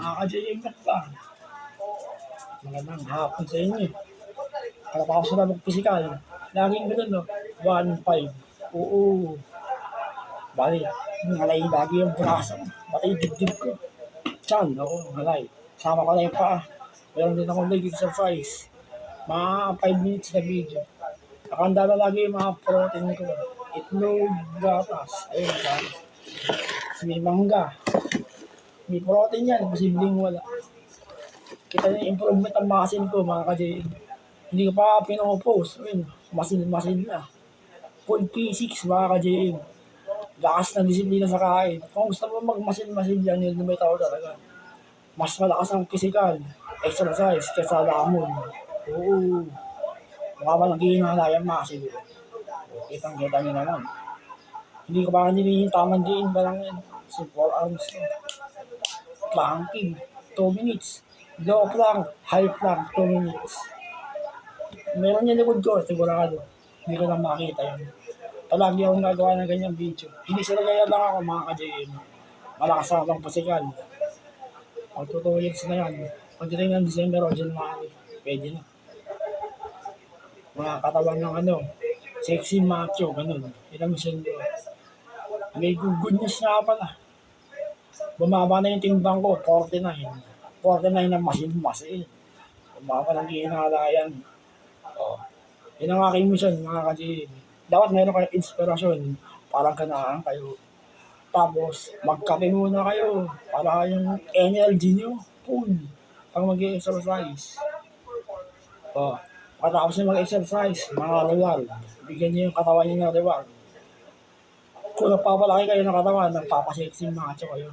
Mga ka-JM pa. Magandang hapon sa inyo. Kalapakos na mag-physical. Laging ganun, no? 1-5. Oo. Bali, ngalay lagi yung braso. Pati dibdib ko. Tiyan, oo, ngalay. Sama ko na yung paa. Meron din akong leg exercise. Mga 5 minutes na video. Nakanda na lagi yung mga protein ko. Itlog, gatas. Ayun, gatas. May mangga. May protein yan. Posibleng wala. Kita niyo yung improvement ng muscle ko, mga ka-JM. Hindi ko pa pinopost. Ayun, masin na. Full P6, mga ka-JM. Lakas ng disiplina sa kain. Kung gusto mo magmasin yan, yun may tao talaga. Mas malakas ang physical exercise kaysa lamon. Oo. Mukha ba naghihinala yung muscle? Kitang-kita niyo naman. Hindi ko pa nilihin tamang diin ba lang yan. Simple arms ko. Planking, 2 minutes. Low plank, high plank, 2 minutes. Meron yung likod ko, sigurado. Hindi ko lang makita yun. Palagi akong nagawa ng ganyang video. Hindi sila gaya lang ako, mga ka-JM. Malakas ako ng pasikal. Pag 2 years na yan. Pagdating ng December o January, pwede na. Mga katawan ng sexy macho, ganun. Ilang mission ko. May good news nga pala. Bumaba na yung timbang ko, 49. 49 na masin. Bumaba ng gihinala yan. Oh. Yun ang aking mission, mga ka-JM. Dapat meron kayong inspirasyon. Parang ganahan kayo. Tapos, magkape muna kayo. Para yung energy nyo, full. Pag mag-exercise. Oh. Pagkatapos nyo mag-exercise, mga reward. Bigyan nyo yung katawan nyo ng reward. Kung nagpapalaki kayo ng katawan, nagpapasexy macho kayo.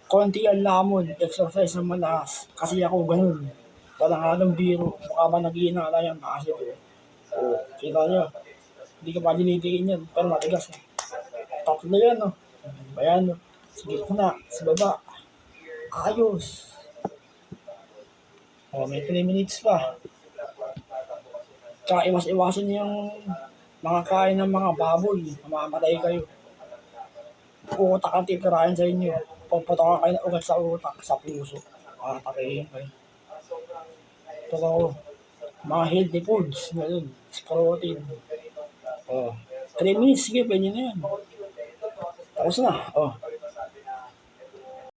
Konti ang lamon, exercise ng malakas. Kasi ako ganun. Walang anong biro. Mukha ba nag-iinala yan, makasip eh. Oh, kita nyo. Hindi ka pa dinidiin yan, pero matigas eh. Tatlo yan, no? Ayan, no? Sa gitna, sa baba. Ayos. Oh, may 3 minutes pa. Tsaka iwas-iwasan niyo yung mga kain ng mga baboy. Mamamatay kayo. Utak ang titirahin sa inyo. Pagpatakan kayo ng ugat sa utak, sa puso. Makatakihin kayo. Ito mga healthy foods. Ganun. Protein. Oh. 3 minutes, sige, pwede na yan. Tapos na. Oh.